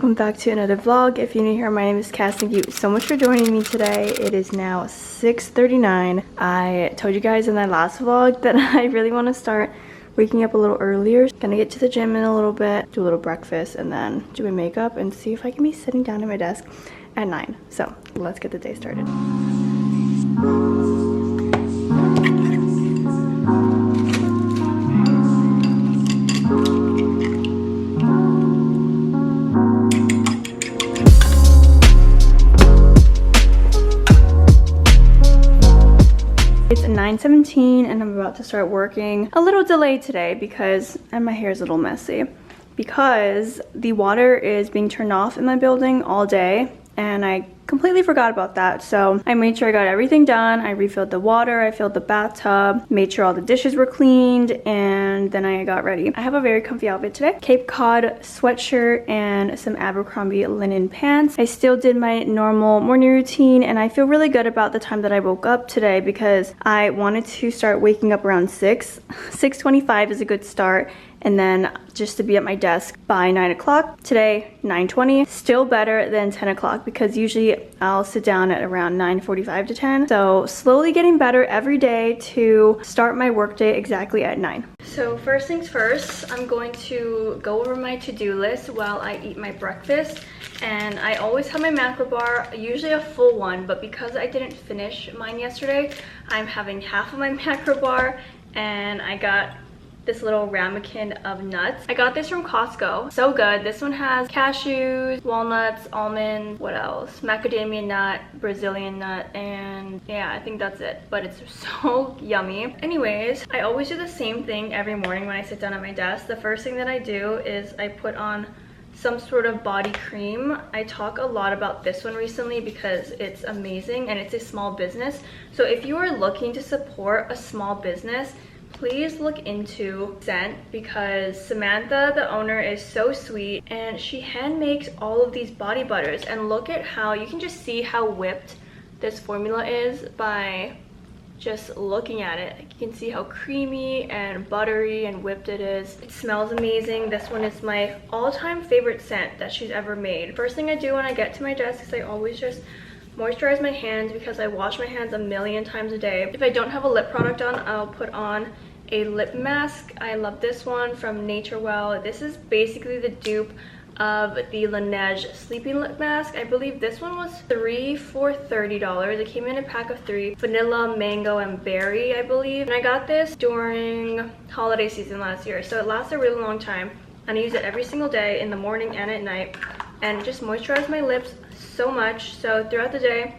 welcome back to another vlog. If you're new here, my name is Cass. Thank you so much for joining me today. It is now 6:39. I told you guys in that last vlog that I really want to start waking up a little earlier. Gonna get to the gym in a little bit, do a little breakfast, and then do my makeup and see if I can be sitting down at my desk at 9. So let's get the day started. It's 9:17 and I'm about to start working. A little delayed today because, and my hair is a little messy, because the water is being turned off in my building all day and I completely forgot about that. So I made sure I got everything done. I refilled the water, I filled the bathtub, made sure all the dishes were cleaned, and then I got ready. I have a very comfy outfit today. Cape Cod sweatshirt and some Abercrombie linen pants. I still did my normal morning routine and I feel really good about the time that I woke up today because I wanted to start waking up around 6. 6:25 is a good start, and then just to be at my desk by 9 o'clock. Today, 9:20, still better than 10 o'clock because usually I'll sit down at around 9:45 to 10. So slowly getting better every day to start my workday exactly at 9. So first things first, I'm going to go over my to-do list while I eat my breakfast. And I always have my macro bar, usually a full one, but because I didn't finish mine yesterday, I'm having half of my macro bar, and I got this little ramekin of nuts. I got this from Costco. So good. This one has cashews, walnuts, almonds, what else? Macadamia nut, Brazilian nut, and yeah, I think that's it. But it's so yummy. Anyways, I always do the same thing every morning when I sit down at my desk. The first thing that I do is I put on some sort of body cream. I talk a lot about this one recently because it's amazing and it's a small business. So if you are looking to support a small business, please look into scent because Samantha, the owner, is so sweet and she hand makes all of these body butters. And look at how you can just see how whipped this formula is by just looking at it. You can see how creamy and buttery and whipped it is. It smells amazing. This one is my all-time favorite scent that she's ever made. First thing I do when I get to my desk is I always just moisturize my hands because I wash my hands a million times a day. If I don't have a lip product on, I'll put on a lip mask. I love this one from Nature Well. This is basically the dupe of the Laneige sleeping lip mask. I believe this one was 3 for $30. It came in a pack of 3. Vanilla, mango, and berry, I believe. And I got this during holiday season last year, so it lasts a really long time. And I use it every single day in the morning and at night. And it just moisturizes my lips so much. So throughout the day,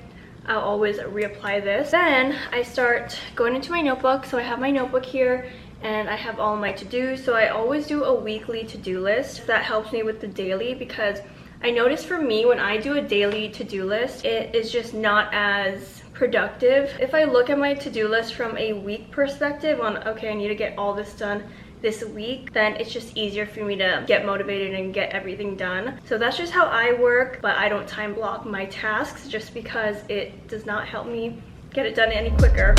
I'll always reapply this. Then I start going into my notebook. So I have my notebook here and I have all my to-dos. So I always do a weekly to-do list. That helps me with the daily because I notice for me when I do a daily to-do list, it is just not as productive. If I look at my to-do list from a week perspective on, okay, I need to get all this done this week, then it's just easier for me to get motivated and get everything done. So that's just how I work, but I don't time block my tasks just because it does not help me get it done any quicker.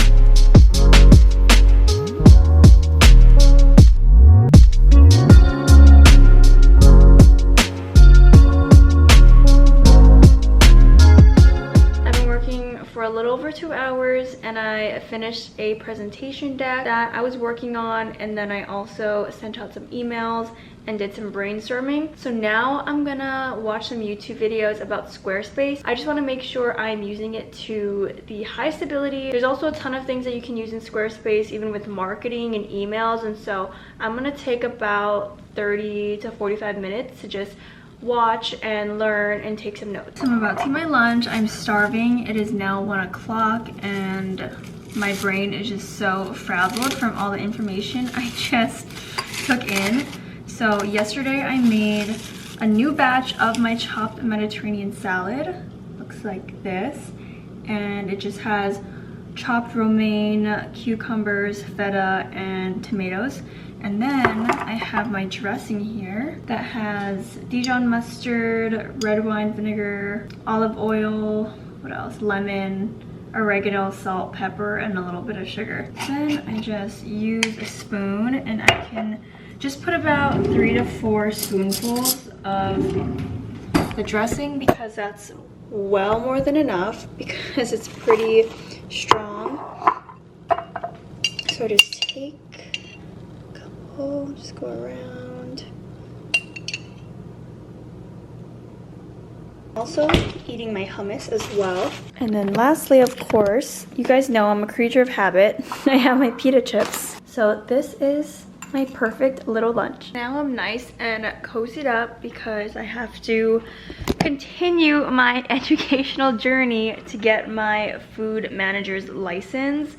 For a little over 2 hours and I finished a presentation deck that I was working on, and then I also sent out some emails and did some brainstorming. So now I'm gonna watch some YouTube videos about Squarespace. I just want to make sure I'm using it to the highest ability. There's also a ton of things that you can use in Squarespace, even with marketing and emails, and so I'm gonna take about 30 to 45 minutes to just watch and learn and take some notes. I'm about to eat my lunch. I'm starving. It is now 1 o'clock and my brain is just so frazzled from all the information I just took in. So yesterday I made a new batch of my chopped Mediterranean salad. Looks like this, and it just has chopped romaine, cucumbers, feta, and tomatoes. And then I have my dressing here that has Dijon mustard, red wine vinegar, olive oil, what else? Lemon, oregano, salt, pepper, and a little bit of sugar. Then I just use a spoon and I can just put about 3 to 4 spoonfuls of the dressing because that's well more than enough because it's pretty strong. So just take a couple, just go around. Also eating my hummus as well. And then lastly, of course, you guys know I'm a creature of habit. I have my pita chips. So this is my perfect little lunch. Now I'm nice and cozied up because I have to continue my educational journey to get my food manager's license.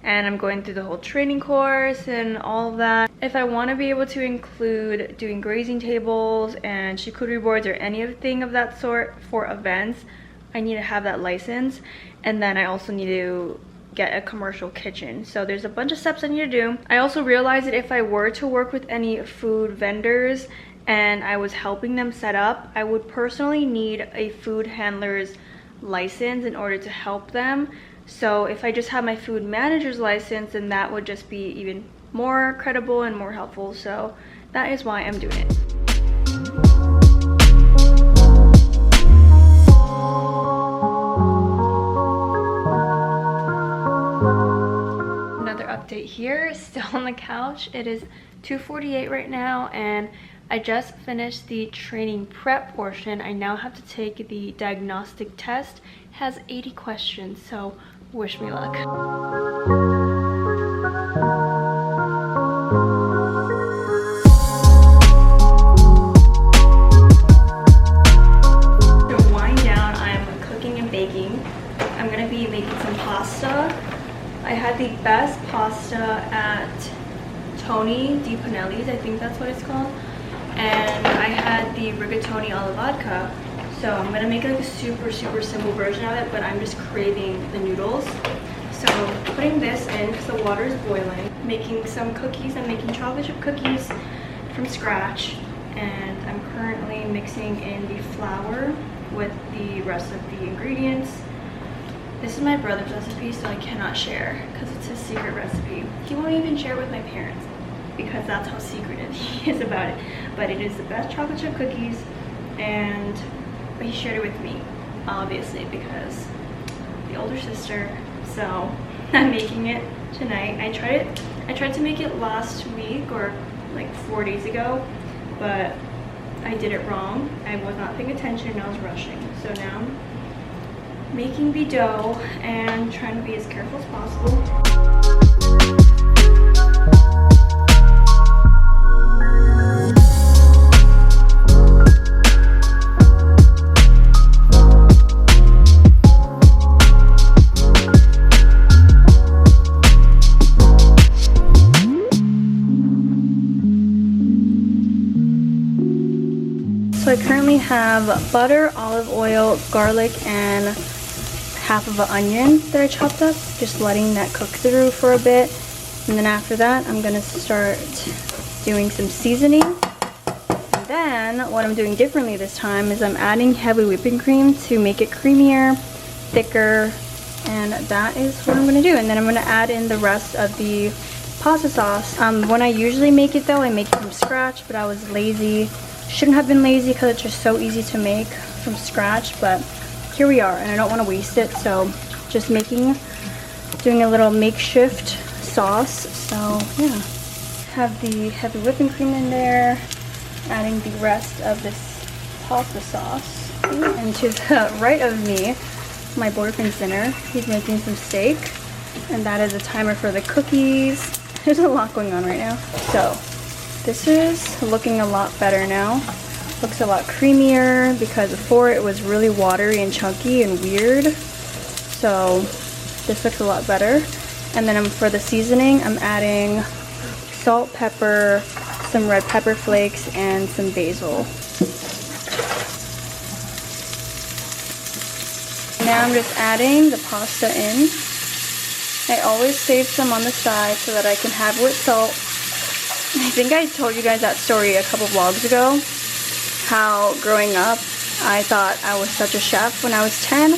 And I'm going through the whole training course and all of that. If I want to be able to include doing grazing tables and charcuterie boards or anything of that sort for events, I need to have that license. And then I also need to get a commercial kitchen. So there's a bunch of steps I need to do. I also realized that if I were to work with any food vendors and I was helping them set up, I would personally need a food handler's license in order to help them. So if I just have my food manager's license, then that would just be even more credible and more helpful. So that is why I'm doing it. Another update here, still on the couch. It is 2:48 right now and I just finished the training prep portion. I now have to take the diagnostic test. It has 80 questions, so wish me luck. To wind down, I'm cooking and baking. I'm gonna be making some pasta. I had the best pasta at Tony Di Panelli's, I think that's what it's called. And I had the rigatoni alla vodka. So I'm gonna make like a super simple version of it, but I'm just craving the noodles. So putting this in because the water is boiling. Making some cookies. I'm making chocolate chip cookies from scratch. And I'm currently mixing in the flour with the rest of the ingredients. This is my brother's recipe, so I cannot share because it's his secret recipe. He won't even share it with my parents because that's how secretive he is about it. But it is the best chocolate chip cookies, and he shared it with me, obviously, because the older sister. So I'm making it tonight. I tried to make it last week or like 4 days ago, but I did it wrong. I was not paying attention. I was rushing. So now I'm making the dough and trying to be as careful as possible. So I currently have butter, olive oil, garlic, and half of an onion that I chopped up, just letting that cook through for a bit. And then after that, I'm gonna start doing some seasoning. And then what I'm doing differently this time is I'm adding heavy whipping cream to make it creamier, thicker, and that is what I'm gonna do. And then I'm gonna add in the rest of the pasta sauce. When I usually make it though, I make it from scratch, but I was lazy. Shouldn't have been lazy because it's just so easy to make from scratch, but here we are, and I don't want to waste it, so just doing a little makeshift sauce. So yeah, have the heavy whipping cream in there, adding the rest of this pasta sauce. And to the right of me, my boyfriend's dinner. He's making some steak, and that is a timer for the cookies. There's a lot going on right now. So this is looking a lot better now. Looks a lot creamier because before it was really watery and chunky and weird. So this looks a lot better. And then for the seasoning, I'm adding salt, pepper, some red pepper flakes, and some basil. Now I'm just adding the pasta in. I always save some on the side so that I can have it with salt. I think I told you guys that story a couple vlogs ago, how growing up I thought I was such a chef when I was 10,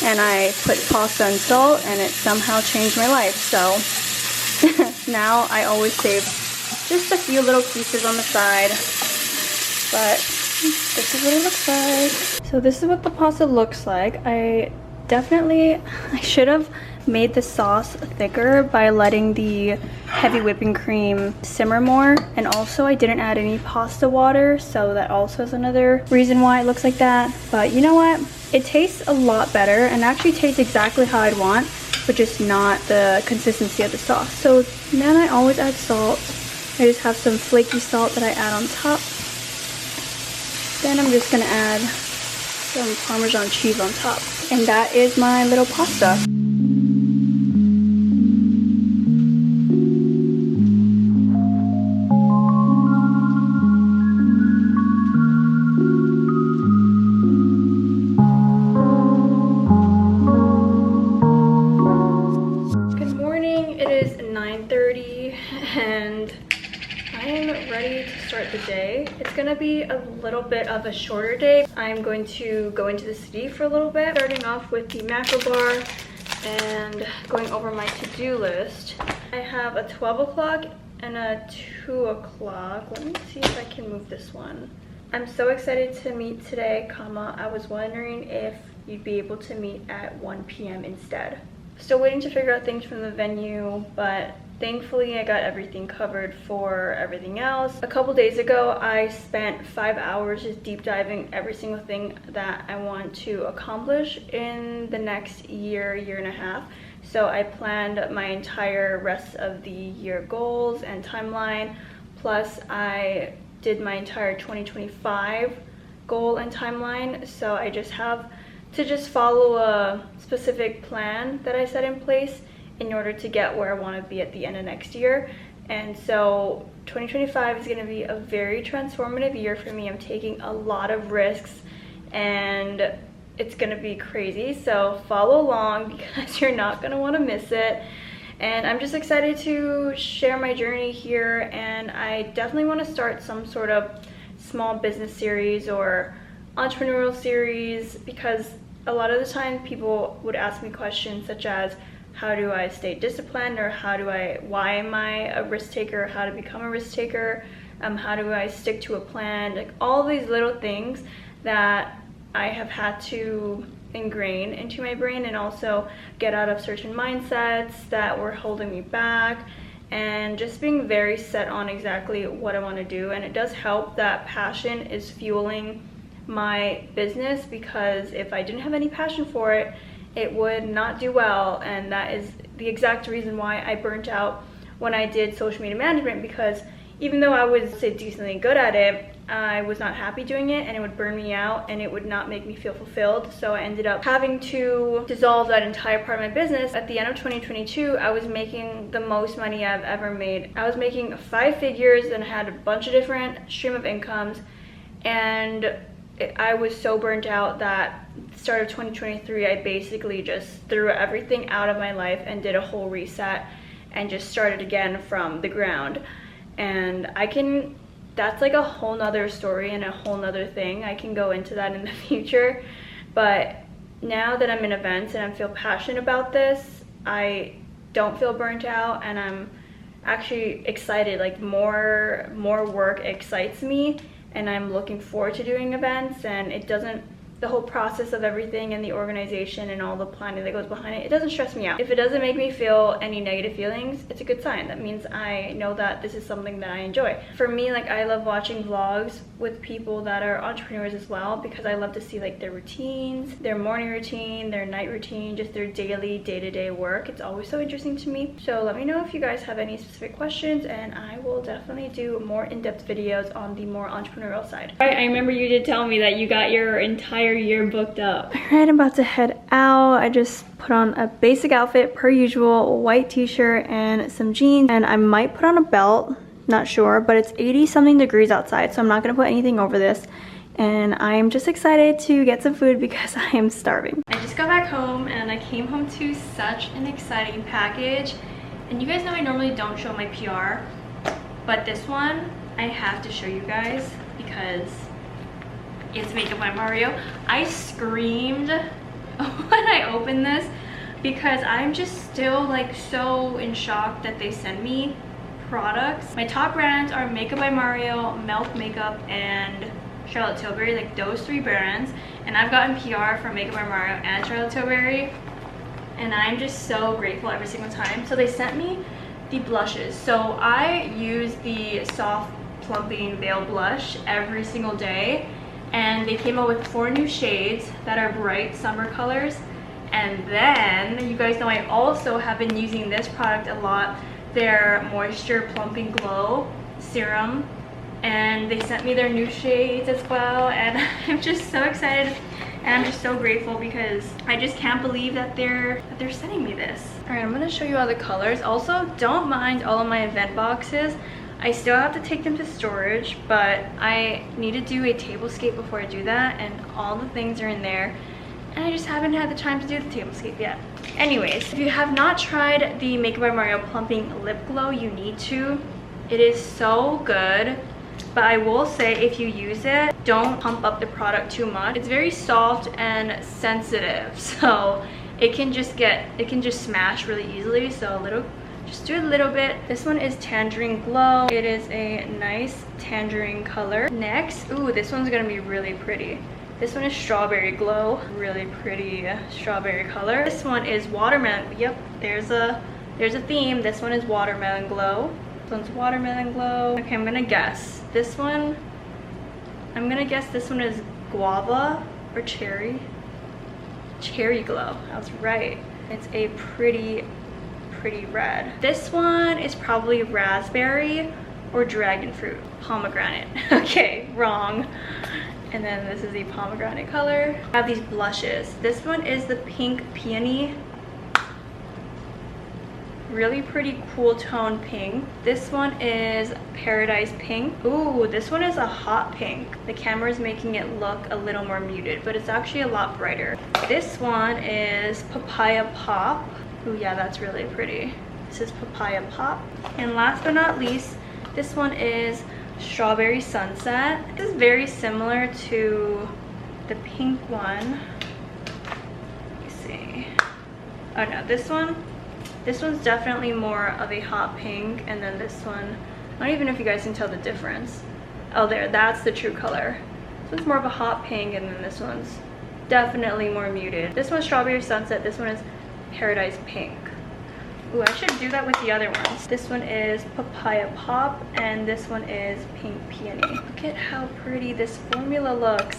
and I put pasta and salt and it somehow changed my life. So now I always save just a few little pieces on the side, but This is what it looks like. So this is what the pasta looks like. I should have made the sauce thicker by letting the heavy whipping cream simmer more, and also I didn't add any pasta water, so that also is another reason why it looks like that. But you know what, it tastes a lot better and actually tastes exactly how I'd want, but just not the consistency of the sauce. So then I always add salt. I just have some flaky salt that I add on top. Then I'm just gonna add some Parmesan cheese on top. And that is my little pasta. Good morning, it is 9:30 and I am ready to start the day. It's gonna be a little bit of a shorter day. I'm going to go into the city for a little bit, starting off with the macro bar and going over my to-do list. I have a 12 o'clock and a 2 o'clock. Let me see if I can move this one. I'm so excited to meet today, I was wondering if you'd be able to meet at 1 p.m. instead. Still waiting to figure out things from the venue, but thankfully I got everything covered for everything else. A couple days ago, I spent 5 hours just deep diving every single thing that I want to accomplish in the next year and a half. So I planned my entire rest of the year goals and timeline, plus I did my entire 2025 goal and timeline. So I just have to follow a specific plan that I set in place in order to get where I want to be at the end of next year. And so 2025 is going to be a very transformative year for me. I'm taking a lot of risks and it's going to be crazy. So follow along because you're not going to want to miss it. And I'm just excited to share my journey here, and I definitely want to start some sort of small business series or entrepreneurial series, because a lot of the time people would ask me questions such as, how do I stay disciplined, or why am I a risk taker, how to become a risk taker, how do I stick to a plan, like all these little things that I have had to ingrain into my brain and also get out of certain mindsets that were holding me back, and just being very set on exactly what I want to do. And it does help that passion is fueling my business, because if I didn't have any passion for it, it would not do well. And that is the exact reason why I burnt out when I did social media management, because even though I was, say, decently good at it, I was not happy doing it, and it would burn me out and it would not make me feel fulfilled. So I ended up having to dissolve that entire part of my business. At the end of 2022, I was making the most money I've ever made. I was making 5 figures and had a bunch of different stream of incomes, and I was so burnt out that at the start of 2023, I basically just threw everything out of my life and did a whole reset and just started again from the ground. And that's like a whole nother story and a whole nother thing. I can go into that in the future. But now that I'm in events and I feel passionate about this, I don't feel burnt out, and I'm actually excited. Like more work excites me, and I'm looking forward to doing events. And the whole process of everything and the organization and all the planning that goes behind it doesn't stress me out. If it doesn't make me feel any negative feelings, it's a good sign. That means I know that this is something that I enjoy. For me, like, I love watching vlogs with people that are entrepreneurs as well, because I love to see like their routines, their morning routine, their night routine, just their daily day-to-day work. It's always so interesting to me. So let me know if you guys have any specific questions, and I will definitely do more in-depth videos on the more entrepreneurial side. Right, I remember you did tell me that you got your entire year booked up. All right, I'm about to head out. I just put on a basic outfit per usual, white t-shirt and some jeans, and I might put on a belt, not sure, but it's 80 something degrees outside, so I'm not gonna put anything over this. And I'm just excited to get some food because I am starving. I just got back home and I came home to such an exciting package. And you guys know I normally don't show my PR, but this one I have to show you guys because it's Makeup by Mario. I screamed when I opened this because I'm just still like so in shock that they send me products. My top brands are Makeup by Mario, Milk Makeup, and Charlotte Tilbury, like those 3 brands. And I've gotten PR from Makeup by Mario and Charlotte Tilbury, and I'm just so grateful every single time. So they sent me the blushes. So I use the Soft Plumping Veil Blush every single day, and they came out with 4 new shades that are bright summer colors. And then you guys know I also have been using this product a lot, their Moisture Plumping Glow Serum, and they sent me their new shades as well, and I'm just so excited and I'm just so grateful because I just can't believe that they're sending me this. All right, I'm gonna show you all the colors. Also, don't mind all of my event boxes. I still have to take them to storage, but I need to do a tablescape before I do that, and all the things are in there, and I just haven't had the time to do the tablescape yet. Anyways, if you have not tried the Makeup by Mario Plumping Lip Glow, you need to. It is so good, but I will say if you use it, don't pump up the product too much. It's very soft and sensitive, so it can just smash really easily. So just do a little bit. This one is Tangerine Glow. It is a nice tangerine color. Next, ooh, this one's gonna be really pretty. This one is Strawberry Glow, really pretty strawberry color. This one is Watermelon. Yep, there's a theme. This one is Watermelon Glow. This one's Watermelon Glow. Okay, I'm gonna guess. This one is Guava or Cherry. Cherry Glow, I was right. It's a pretty red. This one is probably Raspberry or Dragon Fruit. Pomegranate. Okay, wrong. And then this is the pomegranate color. I have these blushes. This one is the Pink Peony. Really pretty cool tone pink. This one is Paradise Pink. Ooh, this one is a hot pink. The camera is making it look a little more muted, but it's actually a lot brighter. This one is Papaya Pop. Ooh, yeah, that's really pretty. This is Papaya Pop. And last but not least, this one is Strawberry Sunset. This is very similar to the pink one. Let me see. Oh no, this one's definitely more of a hot pink, and then this one, I don't even know if you guys can tell the difference. Oh, there, that's the true color. This one's more of a hot pink, and then this one's definitely more muted. This one's Strawberry Sunset, this one is Paradise Pink. Ooh, I should do that with the other ones. This one is Papaya Pop, and this one is Pink Peony. Look at how pretty this formula looks.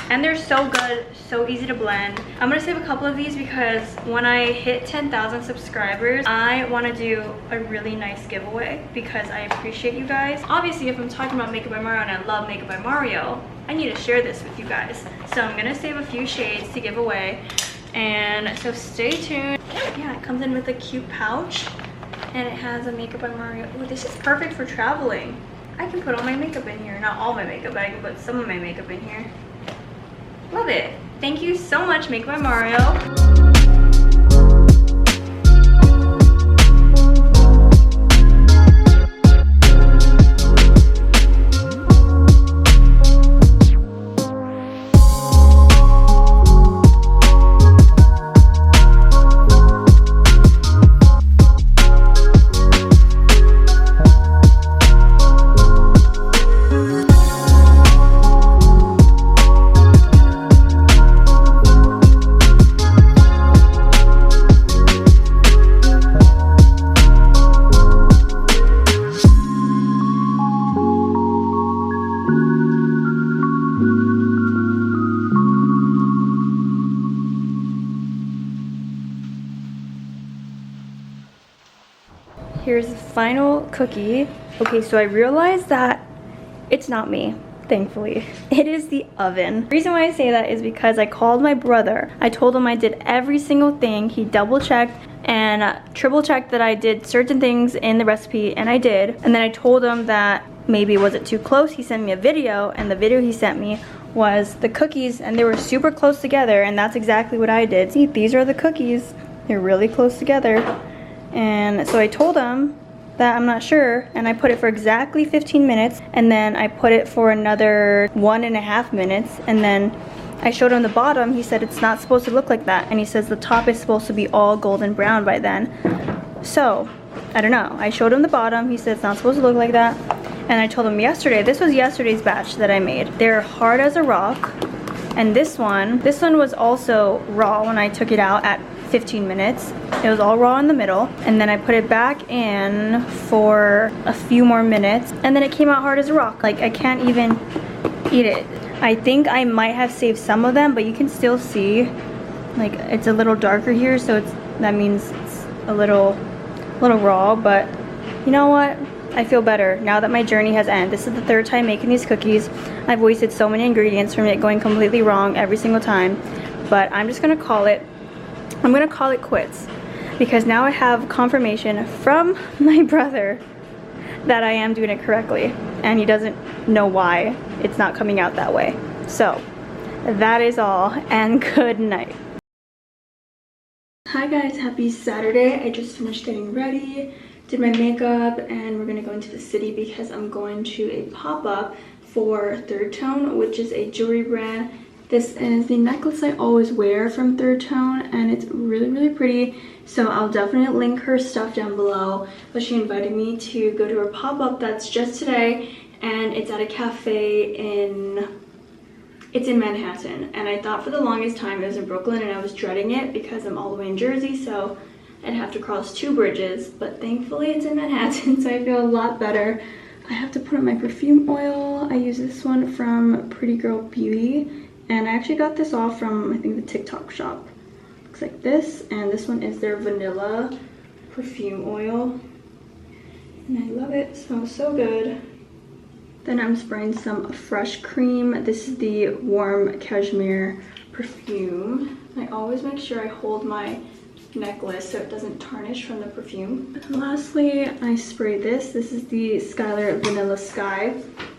And they're so good, so easy to blend. I'm gonna save a couple of these because when I hit 10,000 subscribers, I wanna do a really nice giveaway because I appreciate you guys. Obviously, if I'm talking about Makeup by Mario and I love Makeup by Mario, I need to share this with you guys. So I'm gonna save a few shades to give away. And so stay tuned. Yeah, it comes in with a cute pouch and it has a Makeup by Mario. Ooh, this is perfect for traveling. I can put all my makeup in here. Not all my makeup, but I can put some of my makeup in here. Love it. Thank you so much, Makeup by Mario. Here's the final cookie. Okay, so I realized that it's not me, thankfully. It is the oven. The reason why I say that is because I called my brother. I told him I did every single thing. He double checked and triple checked that I did certain things in the recipe, and I did. And then I told him that maybe was it too close. He sent me a video, and the video he sent me was the cookies, and they were super close together, and that's exactly what I did. See, these are the cookies. They're really close together. And so I told him that I'm not sure, and I put it for exactly 15 minutes, and then I put it for another 1.5 minutes, and then I showed him the bottom. He said it's not supposed to look like that, and he says the top is supposed to be all golden brown by then. So I don't know. I showed him the bottom. He said it's not supposed to look like that, And I told them yesterday, this was yesterday's batch that I made. They're hard as a rock. And this one was also raw when I took it out at 15 minutes. It was all raw in the middle. And then I put it back in for a few more minutes. And then it came out hard as a rock. Like, I can't even eat it. I think I might have saved some of them, but you can still see, like, it's a little darker here. So that means it's a little raw, but you know what? I feel better now that my journey has ended. This is the third time making these cookies. I've wasted so many ingredients from it going completely wrong every single time, but I'm just gonna call it, I'm gonna call it quits, because now I have confirmation from my brother that I am doing it correctly, and he doesn't know why it's not coming out that way. So that is all, and good night. Hi guys, happy Saturday. I just finished getting ready, did my makeup, and we're gonna go into the city because I'm going to a pop-up for Third Tone, which is a jewelry brand. This is the necklace I always wear from Third Tone, and it's really, really pretty. So I'll definitely link her stuff down below. But she invited me to go to her pop-up that's just today, and it's at a cafe it's in Manhattan. And I thought for the longest time it was in Brooklyn, and I was dreading it because I'm all the way in Jersey, so I'd have to cross 2 bridges, but thankfully it's in Manhattan, so I feel a lot better. I have to put on my perfume oil. I use this one from Pretty Girl Beauty, and I actually got this off from, I think, the TikTok shop. Looks like this, and this one is their vanilla perfume oil, and I love it. It smells so good. Then I'm spraying some fresh cream. This is the warm cashmere perfume. I always make sure I hold my necklace so it doesn't tarnish from the perfume. And lastly, I spray this. This is the Skylar Vanilla Sky,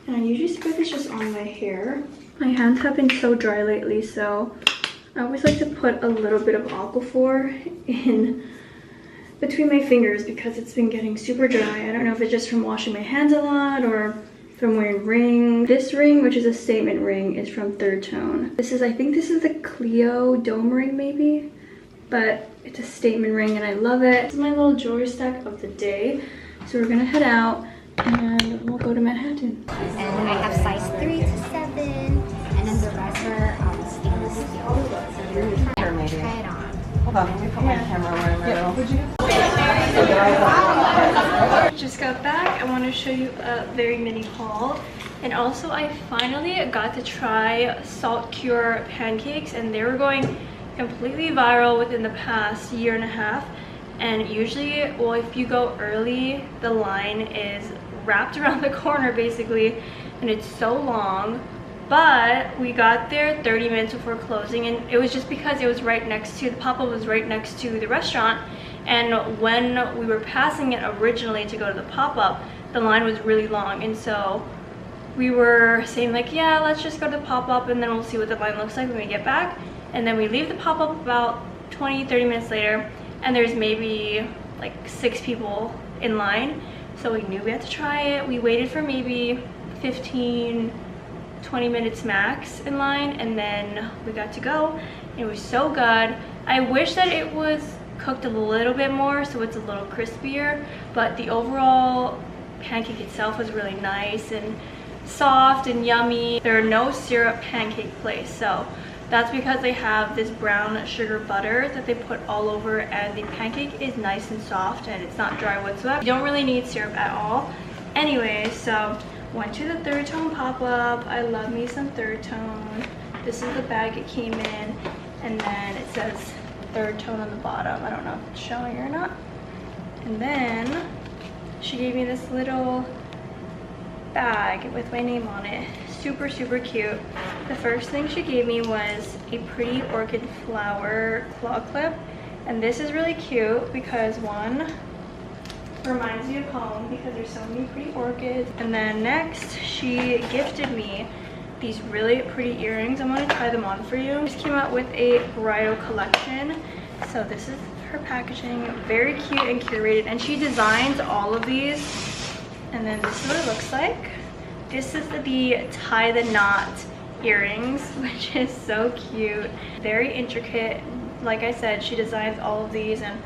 and I usually spray this just on my hair. My hands have been so dry lately, so I always like to put a little bit of Aquaphor in between my fingers because it's been getting super dry. I don't know if it's just from washing my hands a lot or from wearing rings. This ring, which is a statement ring, is from Third Tone. This is, I think this is the Clio dome ring maybe, but it's a statement ring and I love it. This is my little jewelry stack of the day. So we're gonna head out and we'll go to Manhattan. And I have size 3 to 7, and then the rest are stainless steel. Sure, maybe. Try it on. Hold on, let me put my camera where I'm at. Would you? Just got back. I want to show you a very mini haul. And also I finally got to try Salt Cure pancakes, and they were going completely viral within the past year and a half. And usually, well, if you go early, the line is wrapped around the corner basically, and it's so long. But we got there 30 minutes before closing, and it was just because it was right next to, the pop-up was right next to the restaurant. And when we were passing it originally to go to the pop-up, the line was really long, and so we were saying like, yeah, let's just go to the pop-up and then we'll see what the line looks like when we get back. And then we leave the pop-up about 20-30 minutes later, and there's maybe like 6 people in line. So we knew we had to try it. We waited for maybe 15-20 minutes max in line, and then we got to go. It was so good. I wish that it was cooked a little bit more so it's a little crispier, but the overall pancake itself was really nice and soft and yummy. There are no syrup pancake place, so that's because they have this brown sugar butter that they put all over, and the pancake is nice and soft and it's not dry whatsoever. You don't really need syrup at all. Anyway, so went to the Third Tone pop-up. I love me some Third Tone. This is the bag it came in, and then it says Third Tone on the bottom. I don't know if it's showing or not. And then she gave me this little bag with my name on it. Super, super cute. The first thing she gave me was a pretty orchid flower claw clip, and this is really cute because one, reminds me of home because there's so many pretty orchids. And then next she gifted me these really pretty earrings. I'm going to try them on for you. This came out with a bridal collection, so this is her packaging. Very cute and curated, and she designs all of these. And then this is what it looks like. This is the tie the knot earrings, which is so cute. Very intricate. Like I said, she designs all of these and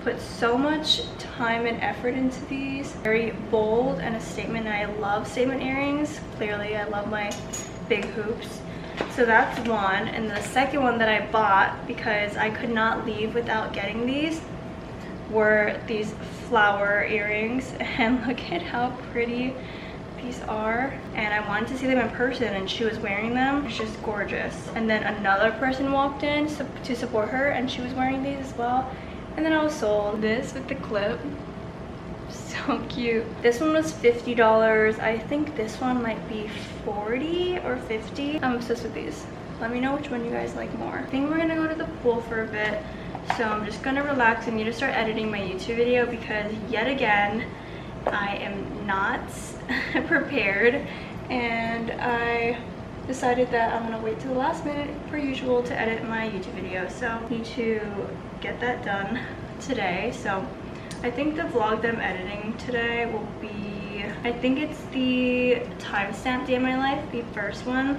put so much time and effort into these. Very bold and a statement, and I love statement earrings. Clearly, I love my big hoops. So that's one. And the second one that I bought, because I could not leave without getting these, were these flower earrings. And look at how pretty these are. And I wanted to see them in person, and she was wearing them. It's just gorgeous. And then another person walked in to support her, and she was wearing these as well. And then I was sold. This with the clip, so cute. This one was $50. I think this one might be 40 or 50. I'm obsessed with these. Let me know which one you guys like more. I think we're gonna go to the pool for a bit, so I'm just gonna relax. I need to start editing my YouTube video because yet again I am not prepared, and I decided that I'm gonna wait till the last minute per usual to edit my YouTube video. So I need to get that done today. So I think the vlog that I'm editing today will be, I think it's the timestamp day of my life, the first one.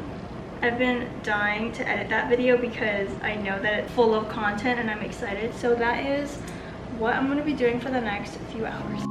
I've been dying to edit that video because I know that it's full of content and I'm excited. So that is what I'm going to be doing for the next few hours.